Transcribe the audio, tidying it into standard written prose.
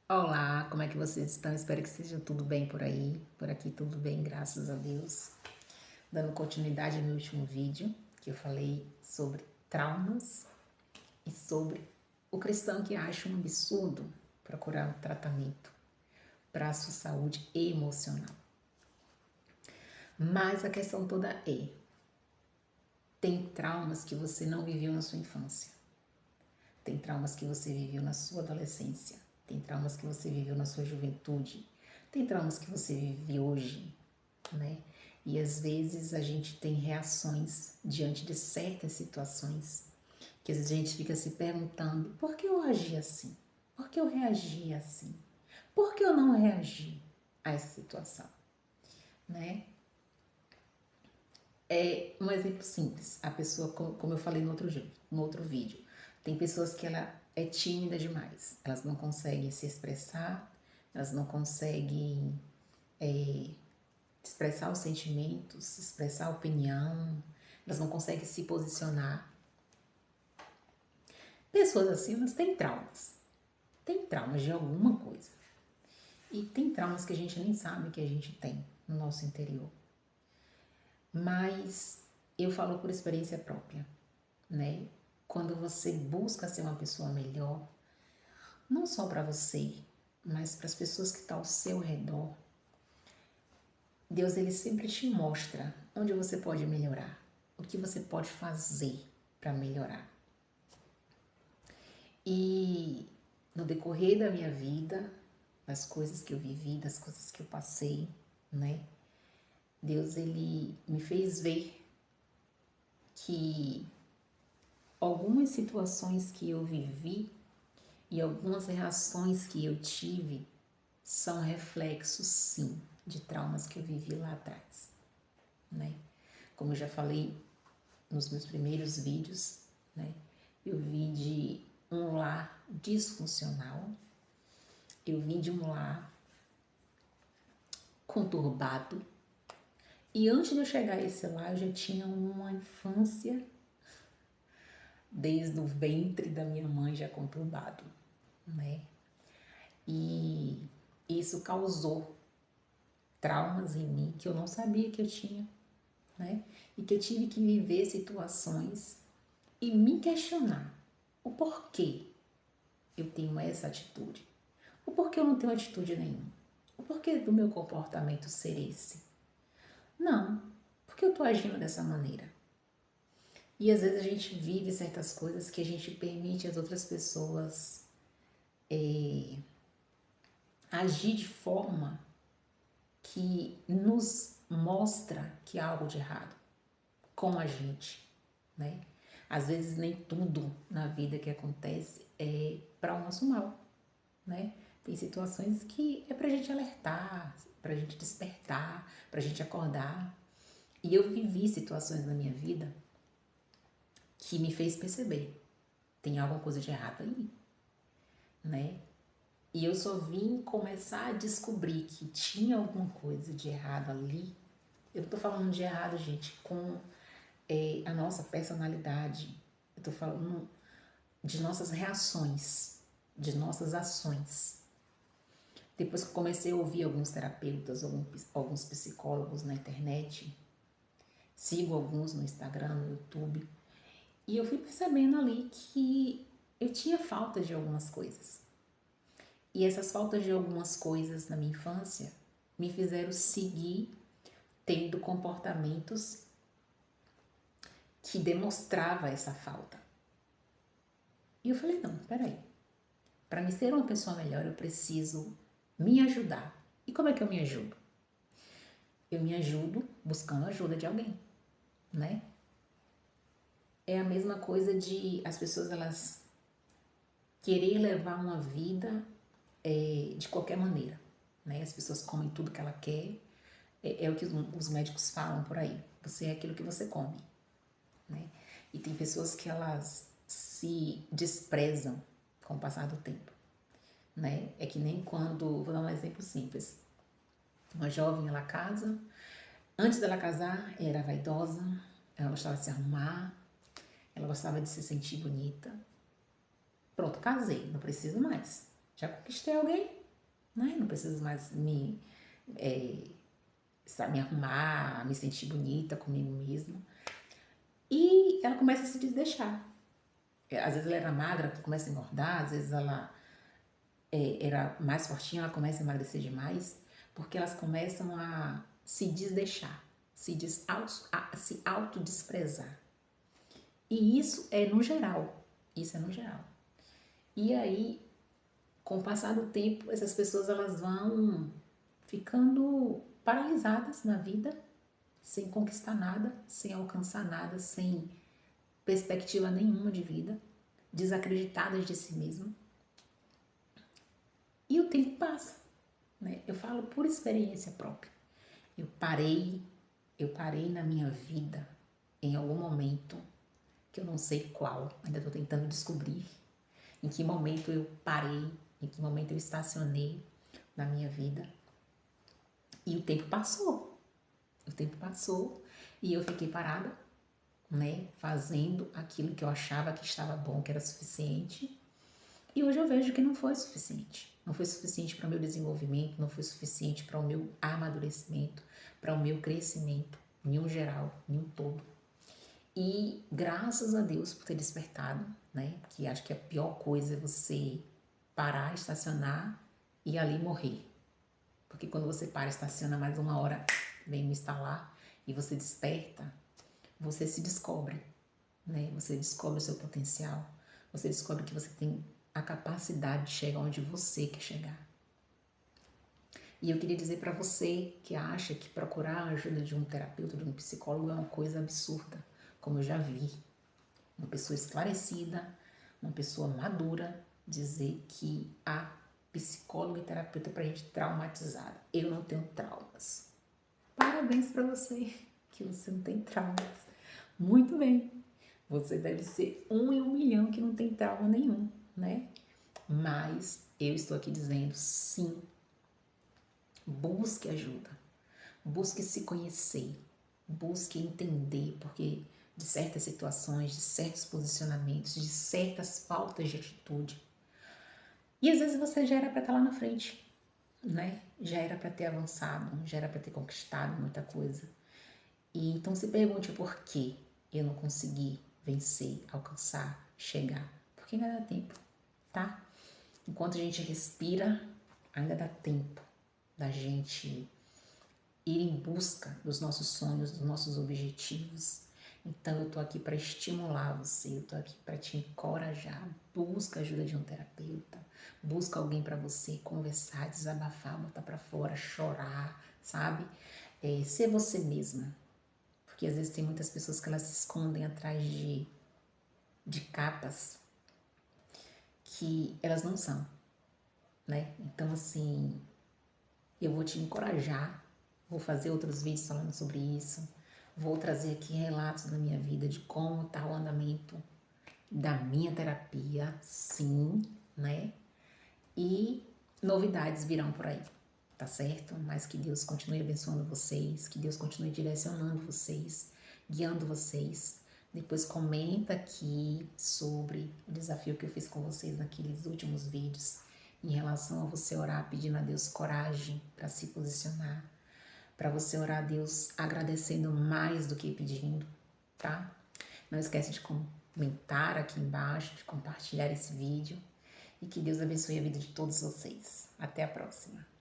Olá, como é que vocês estão? Espero que seja tudo bem por aí. Por aqui tudo bem, graças a Deus. Dando continuidade no último vídeo, que eu falei sobre traumas e sobre o cristão que acha um absurdo procurar um tratamento para a sua saúde emocional. Mas a questão toda é: tem traumas que você não viveu na sua infância. Tem traumas que você viveu na sua adolescência. Tem traumas que você viveu na sua juventude. Tem traumas que você vive hoje, né? E às vezes a gente tem reações diante de certas situações que às vezes a gente fica se perguntando: por que eu agi assim? Por que eu reagi assim? Por que eu não reagi a essa situação, né? É um exemplo simples. A pessoa, como eu falei no outro vídeo, tem pessoas que ela é tímida demais. Elas não conseguem se expressar, elas não conseguem expressar os sentimentos, expressar a opinião, elas não conseguem se posicionar. Pessoas assim, elas têm traumas. Tem traumas de alguma coisa. E tem traumas que a gente nem sabe que a gente tem no nosso interior. Mas eu falo por experiência própria, né? Quando você busca ser uma pessoa melhor, não só para você, mas para as pessoas que estão ao seu redor, Deus ele sempre te mostra onde você pode melhorar, o que você pode fazer para melhorar. E no decorrer da minha vida, das coisas que eu vivi, das coisas que eu passei, né? Deus ele me fez ver que algumas situações que eu vivi e algumas reações que eu tive são reflexos, sim, de traumas que eu vivi lá atrás, né? Como eu já falei nos meus primeiros vídeos, né? Eu vim de um lar disfuncional, eu vim de um lar conturbado, e antes de eu chegar a esse lar, eu já tinha uma infância desde o ventre da minha mãe já conturbado, né? E isso causou traumas em mim que eu não sabia que eu tinha, né? E que eu tive que viver situações e me questionar o porquê eu tenho essa atitude, o porquê eu não tenho atitude nenhuma, o porquê do meu comportamento ser esse. Não, porque eu tô agindo dessa maneira. E às vezes a gente vive certas coisas que a gente permite as outras pessoas agir de forma que nos mostra que há algo de errado com a gente, né? Às vezes nem tudo na vida que acontece é para o nosso mal, né? Tem situações que é pra gente alertar, pra gente despertar, pra gente acordar. E eu vivi situações na minha vida que me fez perceber, tem alguma coisa de errado ali, né? E eu só vim começar a descobrir que tinha alguma coisa de errado ali. Eu não tô falando de errado, gente, com a nossa personalidade. Eu tô falando de nossas reações, de nossas ações. Depois que eu comecei a ouvir alguns terapeutas, alguns psicólogos na internet, sigo alguns no Instagram, no YouTube, e eu fui percebendo ali que eu tinha falta de algumas coisas. E essas faltas de algumas coisas na minha infância me fizeram seguir tendo comportamentos que demonstrava essa falta. E eu falei, não, peraí, para me ser uma pessoa melhor eu preciso me ajudar. E como é que eu me ajudo? Eu me ajudo buscando ajuda de alguém, né? É a mesma coisa de as pessoas elas querer levar uma vida de qualquer maneira, né? As pessoas comem tudo que ela quer, é o que os médicos falam por aí. Você é aquilo que você come, né? E tem pessoas que elas se desprezam com o passar do tempo, né? É que nem quando, vou dar um exemplo simples. Uma jovem, ela casa, antes dela casar, ela era vaidosa, ela gostava de se arrumar, ela gostava de se sentir bonita. Pronto, casei, não preciso mais. Já conquistei alguém, né? Não preciso mais me arrumar, me sentir bonita comigo mesma. E ela começa a se desdeixar. Às vezes ela era magra, começa a engordar, às vezes ela era mais fortinha, ela começa a emagrecer demais, porque elas começam a se desdeixar, se autodesprezar. E isso é no geral, isso é no geral. E aí, com o passar do tempo, essas pessoas elas vão ficando paralisadas na vida, sem conquistar nada, sem alcançar nada, sem perspectiva nenhuma de vida, desacreditadas de si mesmas. E o tempo passa, né? Eu falo por experiência própria. Eu parei na minha vida em algum momento, que eu não sei qual, ainda estou tentando descobrir em que momento eu parei, em que momento eu estacionei na minha vida. E o tempo passou. O tempo passou e eu fiquei parada, né, fazendo aquilo que eu achava que estava bom, que era suficiente. E hoje eu vejo que não foi suficiente. Não foi suficiente para o meu desenvolvimento, não foi suficiente para o meu amadurecimento, para o meu crescimento, em um geral, em um todo. E graças a Deus por ter despertado, né? Que acho que a pior coisa é você parar, estacionar e ali morrer. Porque quando você para, estaciona mais uma hora, vem me instalar e você desperta, você se descobre, né? Você descobre o seu potencial, você descobre que você tem a capacidade de chegar onde você quer chegar. E eu queria dizer para você que acha que procurar a ajuda de um terapeuta, de um psicólogo é uma coisa absurda, como eu já vi uma pessoa esclarecida, uma pessoa madura dizer que a psicóloga e terapeuta é para gente traumatizada. Eu não tenho traumas. Parabéns para você que você não tem traumas. Muito bem. Você deve ser 1 em 1 milhão que não tem trauma nenhum, né? Mas eu estou aqui dizendo sim. Busque ajuda. Busque se conhecer. Busque entender, porque de certas situações, de certos posicionamentos, de certas faltas de atitude. E às vezes você já era para estar lá na frente, né? Já era para ter avançado, já era para ter conquistado muita coisa. E então se pergunte por que eu não consegui vencer, alcançar, chegar. Porque ainda dá tempo, tá? Enquanto a gente respira, ainda dá tempo da gente ir em busca dos nossos sonhos, dos nossos objetivos. Então eu tô aqui para estimular você, eu tô aqui para te encorajar. Busca a ajuda de um terapeuta, busca alguém para você conversar, desabafar, botar para fora, chorar, sabe? Ser você mesma. Porque às vezes tem muitas pessoas que elas se escondem atrás de capas que elas não são, né? Então assim, eu vou te encorajar, vou fazer outros vídeos falando sobre isso, vou trazer aqui relatos da minha vida, de como está o andamento da minha terapia, sim, né? E novidades virão por aí, tá certo? Mas que Deus continue abençoando vocês, que Deus continue direcionando vocês, guiando vocês. Depois comenta aqui sobre o desafio que eu fiz com vocês naqueles últimos vídeos, em relação a você orar pedindo a Deus coragem para se posicionar, para você orar a Deus agradecendo mais do que pedindo, tá? Não esquece de comentar aqui embaixo, de compartilhar esse vídeo e que Deus abençoe a vida de todos vocês. Até a próxima!